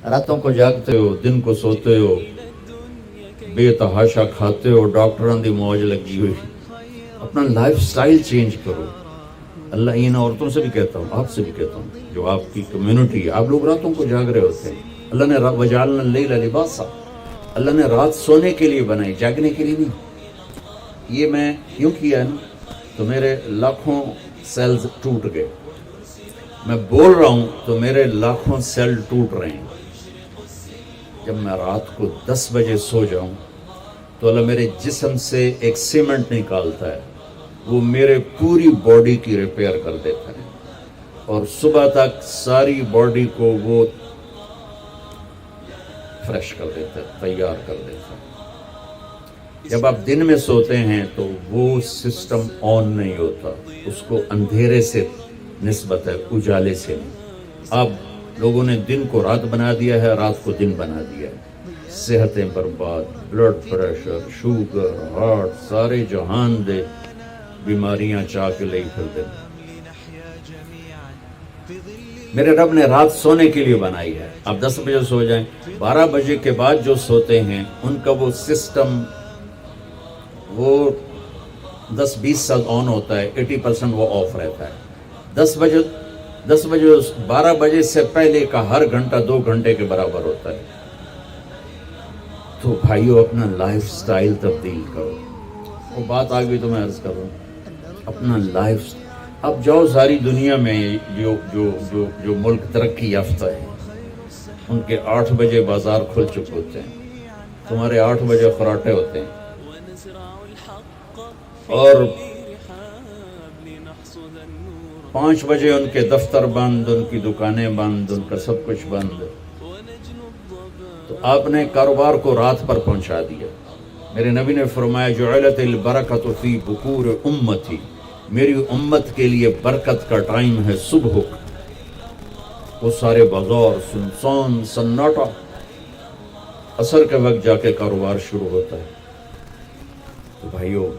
راتوں کو جاگتے ہو، دن کو سوتے ہو، بے تحاشا کھاتے ہو، ڈاکٹروں دی موج لگی ہوئی. اپنا لائف سٹائل چینج کرو. اللہ ان عورتوں سے بھی کہتا ہوں، آپ سے بھی کہتا ہوں، جو آپ کی کمیونٹی ہے، آپ لوگ راتوں کو جاگ رہے ہوتے ہیں. اللہ نے وجعلنا اللیل لباسا، اللہ نے رات سونے کے لیے بنائی، جاگنے کے لیے نہیں. یہ میں یوں کیا ہے نا تو میرے لاکھوں سیلز ٹوٹ گئے. میں بول رہا ہوں تو میرے لاکھوں سیل ٹوٹ رہے ہیں. جب میں رات کو 10 بجے سو جاؤں تو اللہ میرے جسم سے ایک سیمنٹ نکالتا ہے، وہ میرے پوری باڈی کی ریپیئر کر دیتا ہے، اور صبح تک ساری باڈی کو وہ فریش کر دیتا ہے، تیار کر دیتا ہے. جب آپ دن میں سوتے ہیں تو وہ سسٹم آن نہیں ہوتا، اس کو اندھیرے سے نسبت ہے، اجالے سے نہیں. اب لوگوں نے دن کو رات بنا دیا ہے، رات کو دن بنا دیا ہے. صحتیں برباد، بلڈ پریشر، شوگر، ہارٹ، سارے جہان دے بیماریاں چاہ کے لے پھرتے. میرے رب نے رات سونے کے لیے بنائی ہے. آپ 10 بجے سو جائیں، 12 بجے کے بعد جو سوتے ہیں ان کا وہ سسٹم وہ 10-20 سال آن ہوتا ہے، 80% وہ آف رہتا ہے. 10 بجے 12 بجے سے پہلے کا ہر گھنٹہ 2 گھنٹے کے برابر ہوتا ہے. تو بھائیو اپنا لائف سٹائل تبدیل کرو. وہ بات آ گئی تو میں عرض کر رہا ہوں، اپنا لائف. اب جاؤ ساری دنیا میں جو ملک ترقی یافتہ ہے ان کے 8 بجے بازار کھل چکے ہوتے ہیں، تمہارے 8 بجے خراٹے ہوتے ہیں، اور 5 بجے ان کے دفتر بند، ان کی دکانیں بند، ان کا سب کچھ بند. تو آپ نے کاروبار کو رات پر پہنچا دیا. میرے نبی نے فرمایا جعلت البرکۃ فی بکور امتی، میری امت کے لیے برکت کا ٹائم ہے صبح کا. وہ سارے بازار سنسان سناٹا، عصر کے وقت جا کے کاروبار شروع ہوتا ہے. تو بھائیو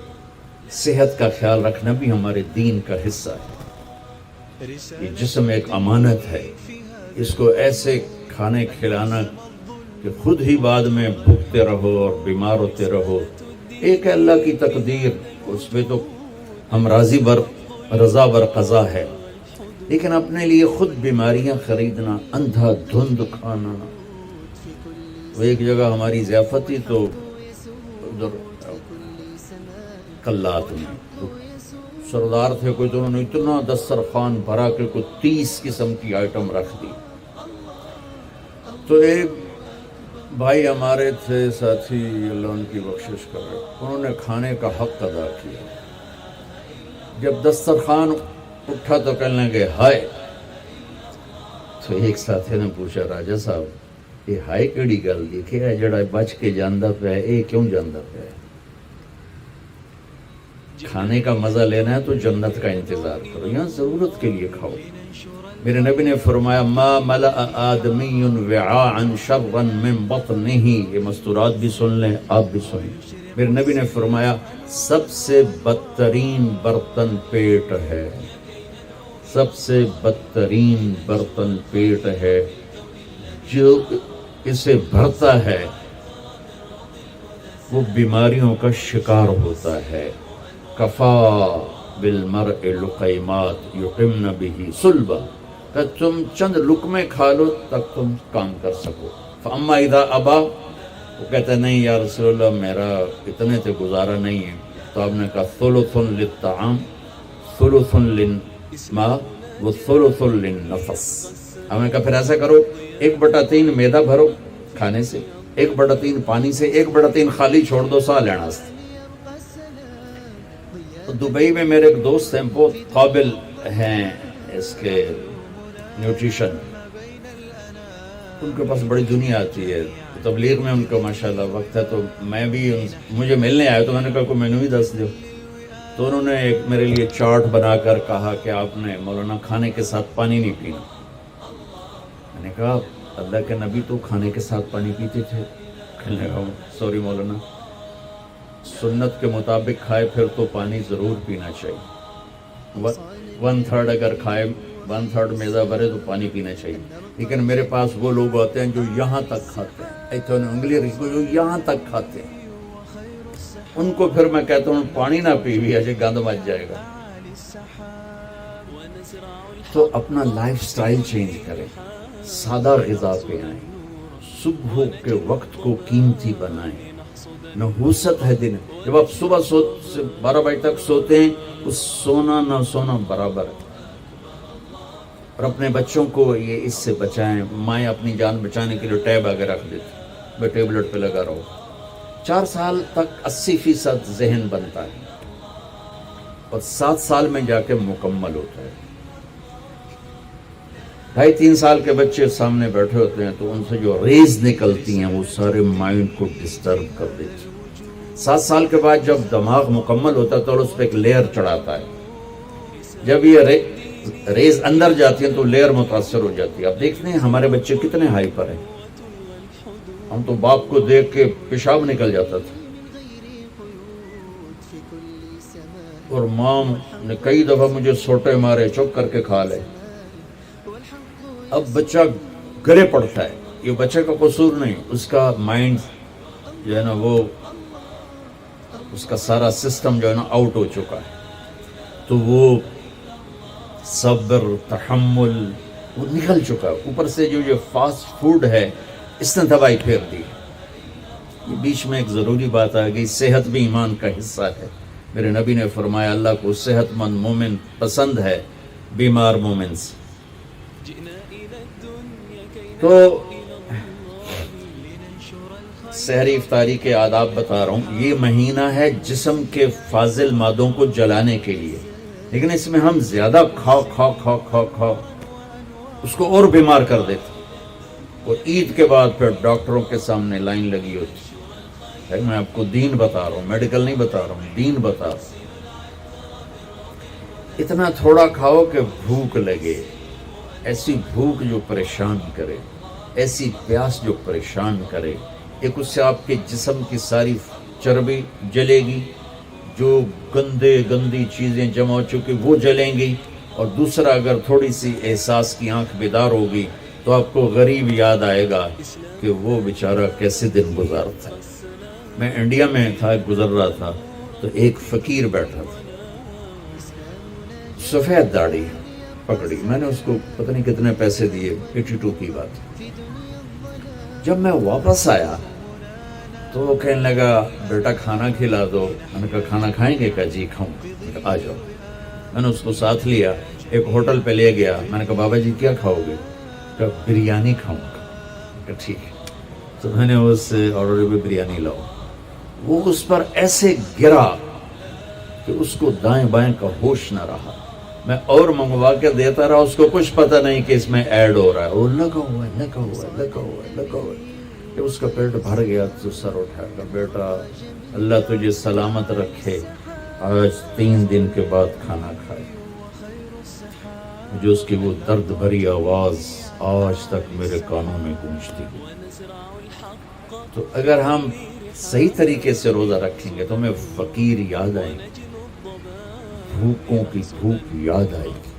صحت کا خیال رکھنا بھی ہمارے دین کا حصہ ہے. یہ جسم ایک امانت ہے، اس کو ایسے کھانے کھلانا کہ خود ہی بعد میں بھوکتے رہو اور بیمار ہوتے رہو. ایک ہے اللہ کی تقدیر، اس پہ تو ہم رضا بر قضا ہے، لیکن اپنے لیے خود بیماریاں خریدنا، اندھا دھند کھانا. وہ ایک جگہ ہماری ضیافت تھی تو ادھر کلات میں سردار تھے کوئی، تو انہوں نے اتنا دسترخوان بھرا کہ کوئی 30 قسم کی آئٹم رکھ دی. تو ایک بھائی ہمارے تھے ساتھی، اللہ ان کی بخشش کرے، انہوں نے کھانے کا حق ادا کیا. جب دسترخوان اٹھا تو کہنے لگے ہائے. تو ایک ساتھی نے پوچھا راجا صاحب یہ ہائے کیڑی گل دیکھے ہے، جڑا بچ کے جاندہ پہ ہے، یہ کیوں جاندہ پہ ہے؟ کھانے کا مزہ لینا ہے تو جنت کا انتظار کرو، یہاں ضرورت کے لیے کھاؤ. میرے نبی نے فرمایا ما ملأ آدمی وعاء شرا من بطنہ. یہ مستورات بھی سن لیں، آپ بھی سن لیں. میرے نبی نے فرمایا سب سے بدترین برتن پیٹ ہے، سب سے بدترین برتن پیٹ ہے. جو اسے بھرتا ہے وہ بیماریوں کا شکار ہوتا ہے. کفا بالمرء لقیمات یقمن بہ صلبا، کہ تم چند لقمے کھا لو تک تم کام کر سکو. فاما اذا ابا، وہ کہتا ہے نہیں یا رسول اللہ میرا اتنے سے گزارا نہیں ہے. تو آپ نے کہا ثلث للطعام ثلث للماء وثلث للنفس. ہم نے کہا پھر ایسا کرو 1/3 میدا بھرو کھانے سے، 1/3 پانی سے، 1/3 خالی چھوڑ دو سا لینا سے. تو دبئی میں میرے ایک دوست ہیں، بہت قابل ہیں اس کے نیوٹریشن، ان کے پاس بڑی دنیا آتی ہے تبلیغ میں، ان کا ماشاءاللہ وقت ہے. تو میں بھی مجھے ملنے آئے تو میں نے کہا کوئی مینو ہی دس دو. تو انہوں نے ایک میرے لیے چارٹ بنا کر کہا کہ آپ نے مولانا کھانے کے ساتھ پانی نہیں پینا. میں نے کہا اللہ کے نبی تو کھانے کے ساتھ پانی پیتے تھے. کہنے لگا سوری مولانا، سنت کے مطابق کھائے پھر تو پانی ضرور پینا چاہیے. 1/3 اگر کھائے 1/3 میزہ بھرے تو پانی پینا چاہیے. لیکن میرے پاس وہ لوگ ہوتے ہیں جو یہاں تک کھاتے ہیں, ایتھے انگلی رکھو جو یہاں تک کھاتے ہیں, ان کو پھر میں کہتا ہوں پانی نہ پی بھی ایسے گند مچ جائے گا. تو اپنا لائف سٹائل چینج کریں, سادہ غذا پہ آئیں, صبح کے وقت کو قیمتی بنائیں. نحوست ہے دن, جب آپ صبح 12 بجے تک سوتے ہیں اس سونا نہ سونا برابر ہے. اور اپنے بچوں کو یہ اس سے بچائیں. مائیں اپنی جان بچانے کے لیے ٹیب آگے رکھ دیتی, میں ٹیبلٹ پہ لگا رہا ہوں. 4 سال تک 80% ذہن بنتا ہے اور 7 سال میں جا کے مکمل ہوتا ہے. 2.5-3 سال کے بچے سامنے بیٹھے ہوتے ہیں تو ان سے جو ریز نکلتی ہیں وہ سارے مائنڈ کو ڈسٹرب کر دیتی ہیں. 7 سال کے بعد جب دماغ مکمل ہوتا ہے تو اس پہ ایک لیئر چڑھاتا ہے. جب یہ ریز اندر جاتی ہیں تو لیئر متاثر ہو جاتی ہے. آپ دیکھتے ہیں ہمارے بچے کتنے ہائپر ہیں. ہم تو باپ کو دیکھ کے پیشاب نکل جاتا تھا, اور ماں نے کئی دفعہ مجھے سوٹے مارے, چپ کر کے کھا لے. اب بچہ گرے پڑتا ہے. یہ بچے کا قصور نہیں, اس کا مائنڈ جو ہے نا وہ اس کا سارا سسٹم جو ہے نا آؤٹ ہو چکا ہے. تو وہ صبر تحمل وہ نکل چکا ہے. اوپر سے جو یہ فاسٹ فوڈ ہے اس نے دوائی پھیر دی. یہ بیچ میں ایک ضروری بات آ گئی, صحت بھی ایمان کا حصہ ہے. میرے نبی نے فرمایا اللہ کو صحت مند مومن پسند ہے بیمار مومن سے. تو سحری افطاری کے آداب بتا رہا ہوں. یہ مہینہ ہے جسم کے فاضل مادوں کو جلانے کے لیے, لیکن اس میں ہم زیادہ کھاؤ اس کو اور بیمار کر دیتے. اور عید کے بعد پھر ڈاکٹروں کے سامنے لائن لگی ہوتی. میں آپ کو دین بتا رہا ہوں, میڈیکل نہیں بتا رہا ہوں, دین بتا رہا ہوں. اتنا تھوڑا کھاؤ کہ بھوک لگے, ایسی بھوک جو پریشان کرے, ایسی پیاس جو پریشان کرے. ایک اس سے آپ کے جسم کی ساری چربی جلے گی, جو گندی چیزیں جمع ہو چکی وہ جلیں گی. اور دوسرا اگر تھوڑی سی احساس کی آنکھ بیدار ہوگی تو آپ کو غریب یاد آئے گا کہ وہ بیچارہ کیسے دن گزارتا ہے. میں انڈیا میں تھا, گزر رہا تھا تو ایک فقیر بیٹھا تھا, سفید داڑھی پکڑی. میں نے اس کو پتہ نہیں کتنے پیسے دیے, 82 کی بات. جب میں واپس آیا تو وہ کہنے لگا بیٹا کھانا کھلا دو. میں نے کہا کھانا کھائیں گے؟ کہا جی کھاؤں. آ جاؤ. میں نے اس کو ساتھ لیا, ایک ہوٹل پہ لے گیا. میں نے کہا بابا جی کیا کھاؤ گے؟ کہا بریانی کھاؤں گا. کہا ٹھیک ہے. تو میں نے اس سے آرڈر پہ بریانی لاؤ. وہ اس پر ایسے گرا کہ اس کو دائیں بائیں کا ہوش نہ رہا. میں اور منگوا کے دیتا رہا, اس کو کچھ پتہ نہیں کہ اس میں ایڈ ہو رہا ہے. وہ لگا ہوا ہے. جب اس کا پیٹ بھر گیا تو سر اٹھایا, کہ بیٹا اللہ تجھے سلامت رکھے, آج 3 دن کے بعد کھانا کھائے. جو اس کی وہ درد بھری آواز آج تک میرے کانوں میں گونجتی ہے. تو اگر ہم صحیح طریقے سے روزہ رکھیں گے تو ہمیں فقیر یاد آئے گی, بھوکوں کی بھوک یاد آئے گی.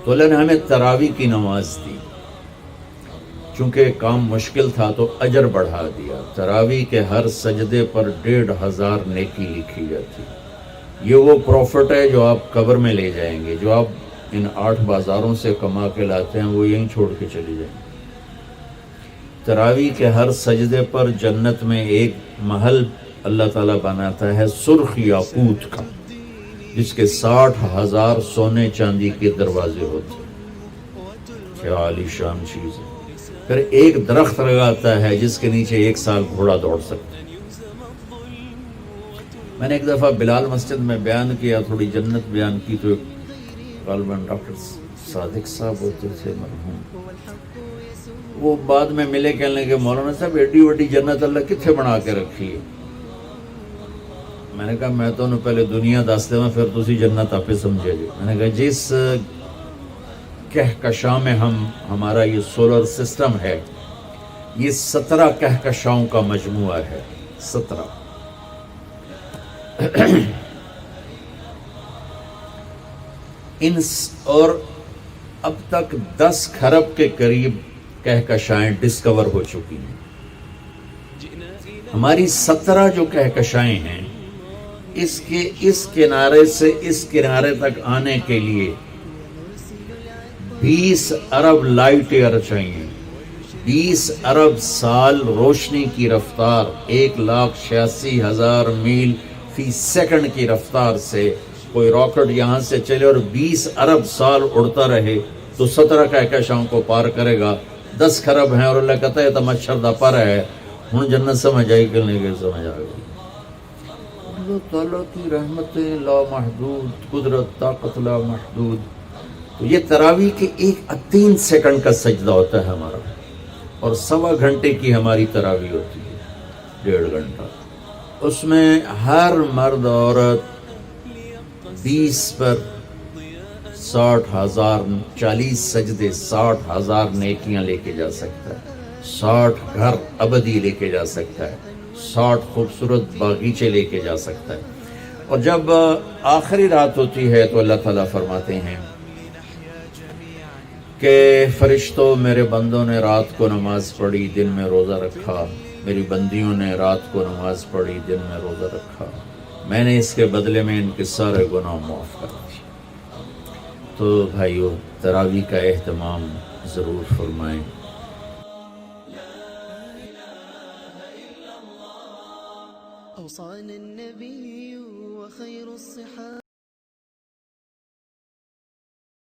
تو اللہ نے ہمیں تراویح کی نماز دی. چونکہ کام مشکل تھا تو اجر بڑھا دیا. تراویح کے ہر سجدے پر 1500 نیکی لکھی جاتی. یہ وہ پروفٹ ہے جو آپ قبر میں لے جائیں گے. جو آپ ان 8 بازاروں سے کما کے لاتے ہیں وہ یہیں چھوڑ کے چلے جائیں گے. تراویح کے ہر سجدے پر جنت میں ایک محل اللہ تعالیٰ بناتا ہے سرخ یاقوت کا, جس کے 60,000 سونے چاندی کے دروازے ہوتے ہیں. کیا عالی شان چیز ہے. پھر ایک درخت لگاتا ہے جس کے نیچے 1 سال گھوڑا دوڑ سکتا ہے. میں نے ایک دفعہ بلال مسجد میں بیان کیا, تھوڑی جنت بیان کی, تو غالباً ڈاکٹر صادق صاحب ہوتے تھے مرحوم, وہ بعد میں ملے, کہنے لگے مولانا صاحب ایڈی وڈی جنت اللہ کتنے بنا کے رکھی ہے. میں نے کہا میں تو انہوں پہلے دنیا دستے میں پھر تسی جنت آپ سمجھے جی. میں نے کہا جس کہکشاں میں ہمارا یہ سولر سسٹم ہے, یہ 17 کہکشاؤں کا مجموعہ ہے. 17. اور اب تک 10 کھرب کے قریب کہکشائیں ڈسکور ہو چکی ہیں. ہماری 17 جو کہکشائیں ہیں اس کے اس کنارے سے اس کنارے تک آنے کے لیے 20 ارب لائٹ ایئر چاہیے. 20 ارب سال روشنی کی رفتار 1,86,000 میل فی سیکنڈ کی رفتار سے کوئی راکٹ یہاں سے چلے اور 20 ارب سال اڑتا رہے تو 17 کہکشاؤں کو پار کرے گا. 10 کھرب ہیں اور اللہ کہتا ہے تو مچھر دا پر ہے. ہوں جنت سمجھ آئی کہ نہیں کہ سمجھ آ گئی. اللہ تعالیٰ کی رحمتیں لا محدود، قدرت طاقت لا محدود. تو یہ تراویح کے 3 سیکنڈ کا سجدہ ہوتا ہے ہمارا، اور 1.25 گھنٹے کی ہماری تراویح ہوتی ہے، 1.5 گھنٹہ. اس میں ہر مرد عورت 20 پر 60,000 40 سجدے 60,000 نیکیاں لے کے جا سکتا ہے، 60 گھر ابدی لے کے جا سکتا ہے، 60 خوبصورت باغیچے لے کے جا سکتا ہے. اور جب آخری رات ہوتی ہے تو اللہ تعالیٰ فرماتے ہیں کہ فرشتوں میرے بندوں نے رات کو نماز پڑھی، دن میں روزہ رکھا. میری بندیوں نے رات کو نماز پڑھی، دن میں روزہ رکھا، میں نے اس کے بدلے میں ان کے سارے گناہ معاف کر دیے. تو بھائیو تراویح کا اہتمام ضرور فرمائیں. أوصانا النبي وخير الصحابة